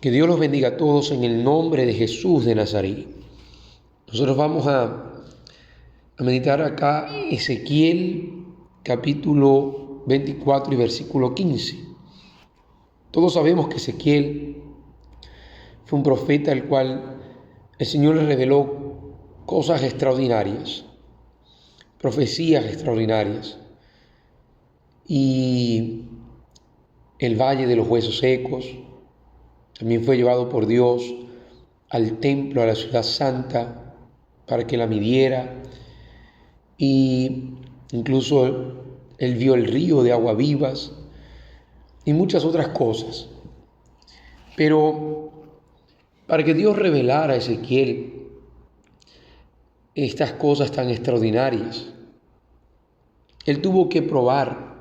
Que Dios los bendiga a todos en el nombre de Jesús de Nazaret. Nosotros vamos a meditar acá Ezequiel capítulo 24 y versículo 15. Todos sabemos que Ezequiel fue un profeta al cual el Señor le reveló cosas extraordinarias, profecías extraordinarias. Y el valle de los huesos secos también fue llevado por Dios al templo, a la ciudad santa, para que la midiera. Y incluso él vio el río de aguas vivas y muchas otras cosas. Pero para que Dios revelara a Ezequiel estas cosas tan extraordinarias, él tuvo que probar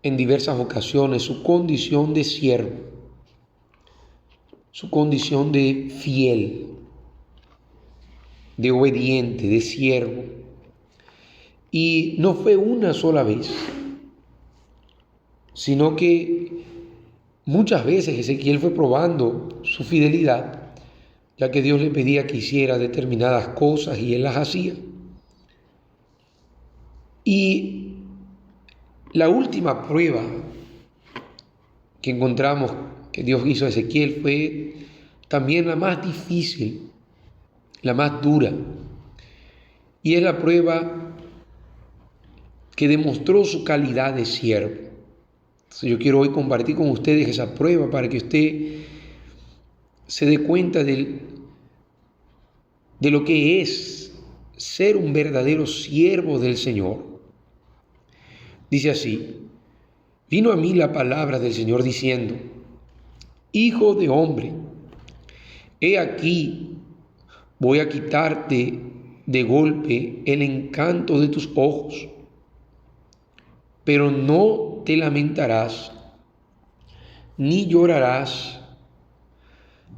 en diversas ocasiones su condición de siervo, su condición de fiel, de obediente, de siervo. Y no fue una sola vez, sino que muchas veces Ezequiel fue probando su fidelidad, ya que Dios le pedía que hiciera determinadas cosas y él las hacía. Y la última prueba que encontramos que Dios hizo a Ezequiel fue también la más difícil, la más dura. Y es la prueba que demostró su calidad de siervo. Entonces yo quiero hoy compartir con ustedes esa prueba para que usted se dé cuenta de lo que es ser un verdadero siervo del Señor. Dice así: vino a mí la palabra del Señor diciendo: Hijo de hombre, he aquí, voy a quitarte de golpe el encanto de tus ojos, pero no te lamentarás, ni llorarás,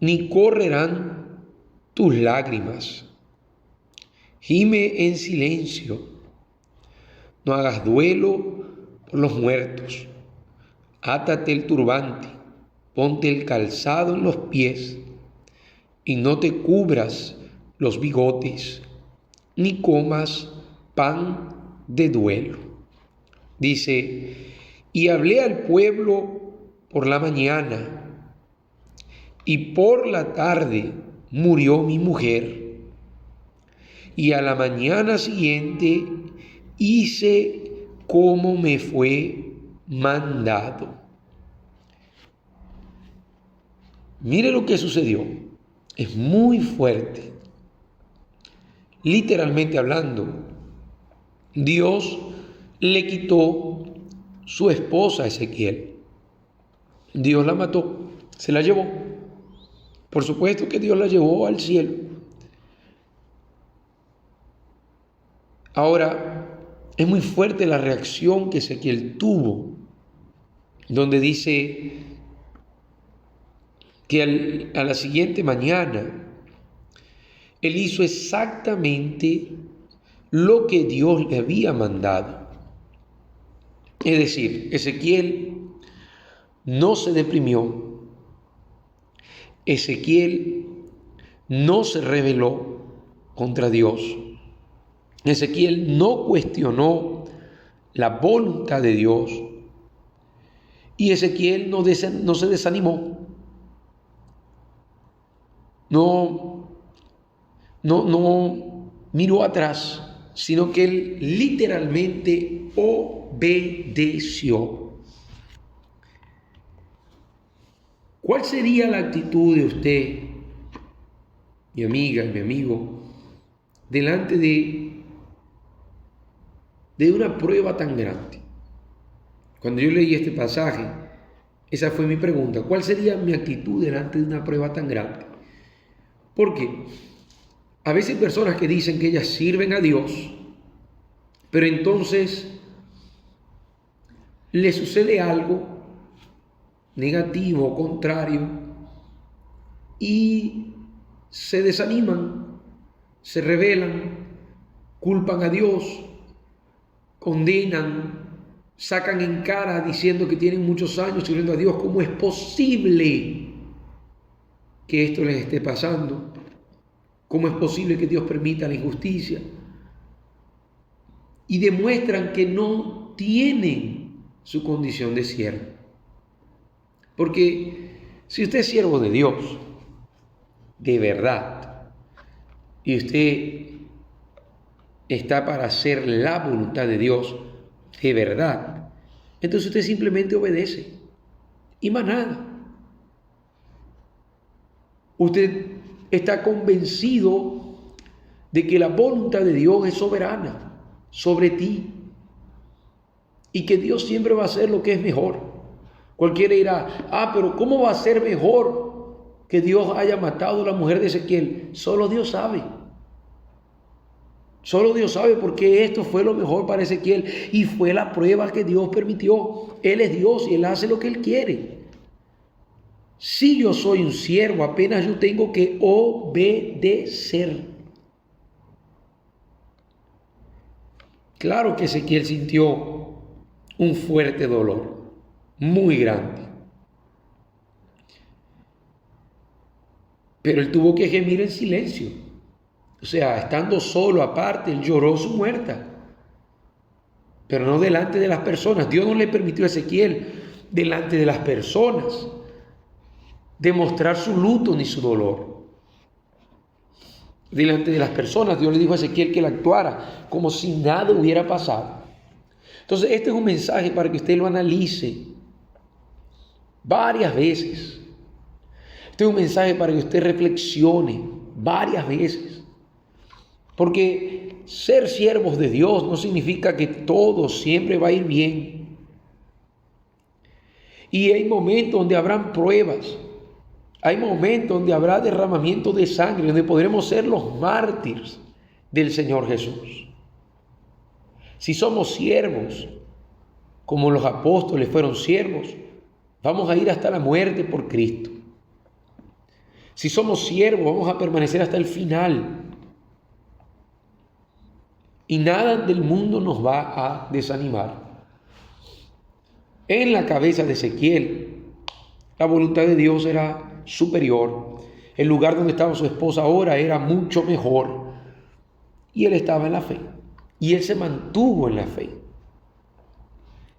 ni correrán tus lágrimas. Gime en silencio, no hagas duelo por los muertos, átate el turbante, ponte el calzado en los pies, y no te cubras los bigotes, ni comas pan de duelo. Dice: y hablé al pueblo por la mañana, y por la tarde murió mi mujer, y a la mañana siguiente hice como me fue mandado. Mire lo que sucedió. Es muy fuerte. Literalmente hablando, Dios le quitó su esposa a Ezequiel. Dios la mató, se la llevó. Por supuesto que Dios la llevó al cielo. Ahora, es muy fuerte la reacción que Ezequiel tuvo, donde dice que a la siguiente mañana él hizo exactamente lo que Dios le había mandado. Es decir, Ezequiel no se deprimió, Ezequiel no se rebeló contra Dios, Ezequiel no cuestionó la voluntad de Dios, y Ezequiel no se desanimó. No miró atrás, sino que él literalmente obedeció. ¿Cuál sería la actitud de usted, mi amiga y mi amigo, delante de una prueba tan grande? Cuando yo leí este pasaje, esa fue mi pregunta: ¿cuál sería mi actitud delante de una prueba tan grande? Porque a veces hay personas que dicen que ellas sirven a Dios, pero entonces le sucede algo negativo, contrario, y se desaniman, se rebelan, culpan a Dios, condenan, sacan en cara diciendo que tienen muchos años sirviendo a Dios. ¿Cómo es posible que esto les esté pasando. ¿Cómo es posible que Dios permita la injusticia? Y demuestran que no tienen su condición de siervo. Porque si usted es siervo de Dios, de verdad, y usted está para hacer la voluntad de Dios, de verdad, entonces usted simplemente obedece y más nada. Usted está convencido de que la voluntad de Dios es soberana sobre ti y que Dios siempre va a hacer lo que es mejor. Cualquiera dirá, pero ¿cómo va a ser mejor que Dios haya matado a la mujer de Ezequiel? Solo Dios sabe. Solo Dios sabe por qué esto fue lo mejor para Ezequiel y fue la prueba que Dios permitió. Él es Dios y Él hace lo que Él quiere. Si yo soy un siervo, apenas yo tengo que obedecer. Claro que Ezequiel sintió un fuerte dolor, muy grande. Pero él tuvo que gemir en silencio. O sea, estando solo aparte, él lloró su muerta. Pero no delante de las personas. Dios no le permitió a Ezequiel delante de las personas demostrar su luto ni su dolor. Delante de las personas, Dios le dijo a Ezequiel que él actuara como si nada hubiera pasado. Entonces, este es un mensaje para que usted lo analice varias veces. Este es un mensaje para que usted reflexione varias veces. Porque ser siervos de Dios no significa que todo siempre va a ir bien. Y hay momentos donde habrán pruebas. Hay momentos donde habrá derramamiento de sangre, donde podremos ser los mártires del Señor Jesús. Si somos siervos, como los apóstoles fueron siervos, vamos a ir hasta la muerte por Cristo. Si somos siervos, vamos a permanecer hasta el final. Y nada del mundo nos va a desanimar. En la cabeza de Ezequiel, la voluntad de Dios era superior. El lugar donde estaba su esposa ahora era mucho mejor. Y él estaba en la fe. Y él se mantuvo en la fe.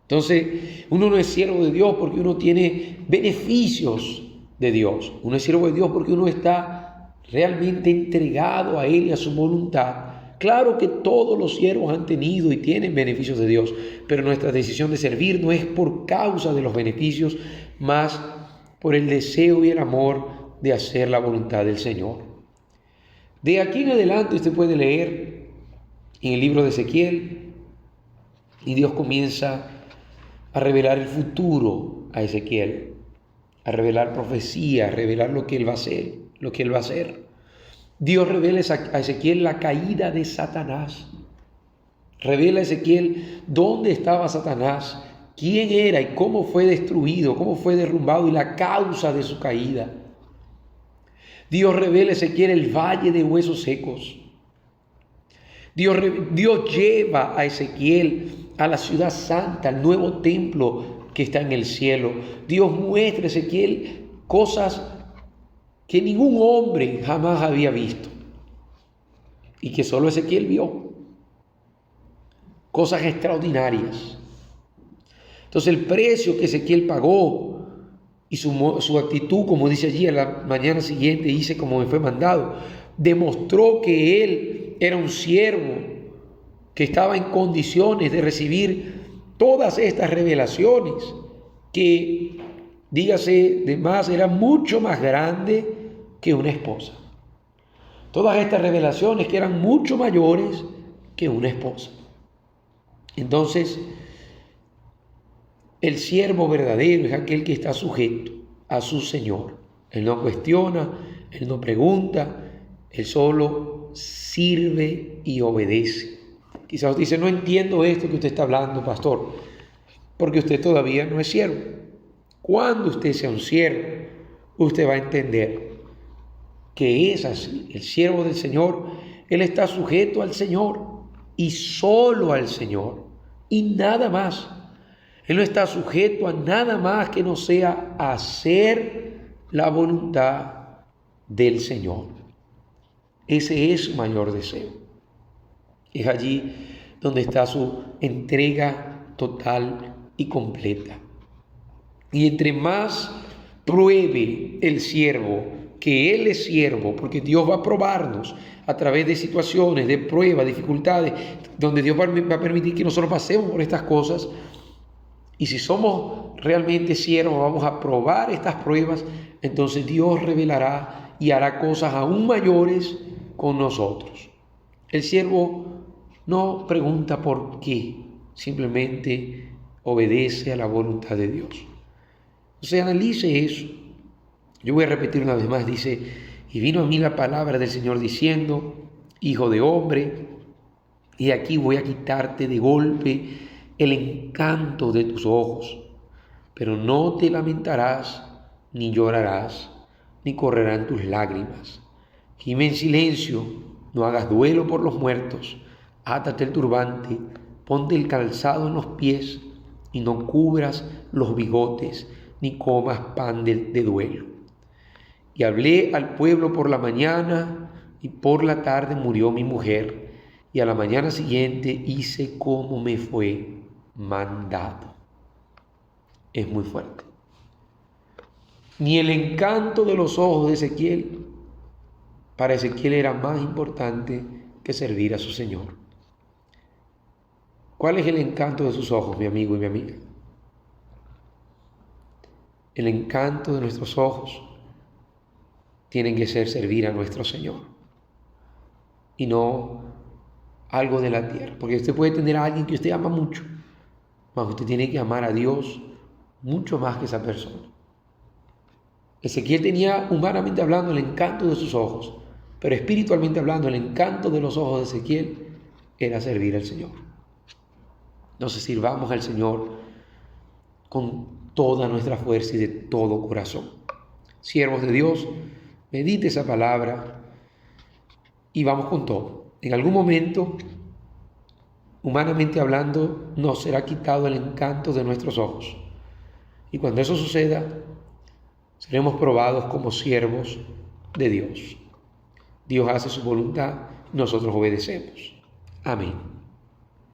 Entonces, uno no es siervo de Dios porque uno tiene beneficios de Dios. Uno es siervo de Dios porque uno está realmente entregado a Él y a su voluntad. Claro que todos los siervos han tenido y tienen beneficios de Dios, pero nuestra decisión de servir no es por causa de los beneficios, más por el deseo y el amor de hacer la voluntad del Señor. De aquí en adelante usted puede leer en el libro de Ezequiel y Dios comienza a revelar el futuro a Ezequiel, a revelar profecía, a revelar lo que él va a hacer, Dios revela a Ezequiel la caída de Satanás. Revela a Ezequiel dónde estaba Satanás, quién era y cómo fue destruido, cómo fue derrumbado y la causa de su caída. Dios revela a Ezequiel el valle de huesos secos. Dios lleva a Ezequiel a la ciudad santa, al nuevo templo que está en el cielo. Dios muestra a Ezequiel cosas que ningún hombre jamás había visto y que solo Ezequiel vio. Cosas extraordinarias. Entonces el precio que Ezequiel pagó y su actitud, como dice allí, a la mañana siguiente hice como me fue mandado, demostró que él era un siervo que estaba en condiciones de recibir todas estas revelaciones que, dígase de más, era mucho más grande que una esposa. Todas estas revelaciones que eran mucho mayores que una esposa. Entonces, el siervo verdadero es aquel que está sujeto a su Señor. Él no cuestiona, él no pregunta, él solo sirve y obedece. Quizás usted dice, no entiendo esto que usted está hablando, pastor, porque usted todavía no es siervo. Cuando usted sea un siervo, usted va a entender que es así. El siervo del Señor, él está sujeto al Señor y solo al Señor y nada más. Él no está sujeto a nada más que no sea hacer la voluntad del Señor. Ese es su mayor deseo. Es allí donde está su entrega total y completa. Y entre más pruebe el siervo que Él es siervo, porque Dios va a probarnos a través de situaciones, de pruebas, dificultades, donde Dios va a permitir que nosotros pasemos por estas cosas. Y si somos realmente siervos, vamos a probar estas pruebas, entonces Dios revelará y hará cosas aún mayores con nosotros. El siervo no pregunta por qué, simplemente obedece a la voluntad de Dios. Entonces analice eso. Yo voy a repetir una vez más, dice, y vino a mí la palabra del Señor diciendo, hijo de hombre, y aquí voy a quitarte de golpe el encanto de tus ojos, pero no te lamentarás, ni llorarás, ni correrán tus lágrimas. Gime en silencio, no hagas duelo por los muertos, átate el turbante, ponte el calzado en los pies, y no cubras los bigotes, ni comas pan de duelo. Y hablé al pueblo por la mañana, y por la tarde murió mi mujer, y a la mañana siguiente hice como me fue mandado. Es muy fuerte. Ni el encanto de los ojos de Ezequiel, para Ezequiel era más importante que servir a su Señor. ¿Cuál es el encanto de sus ojos, mi amigo y mi amiga? El encanto de nuestros ojos tiene que ser servir a nuestro Señor y no algo de la tierra, porque usted puede tener a alguien que usted ama mucho, mas usted tiene que amar a Dios mucho más que esa persona. Ezequiel tenía, humanamente hablando, el encanto de sus ojos, pero espiritualmente hablando, el encanto de los ojos de Ezequiel era servir al Señor. Entonces sirvamos al Señor con toda nuestra fuerza y de todo corazón. Siervos de Dios, medite esa palabra y vamos con todo. En algún momento, humanamente hablando, nos será quitado el encanto de nuestros ojos. Y cuando eso suceda, seremos probados como siervos de Dios. Dios hace su voluntad y nosotros obedecemos. Amén.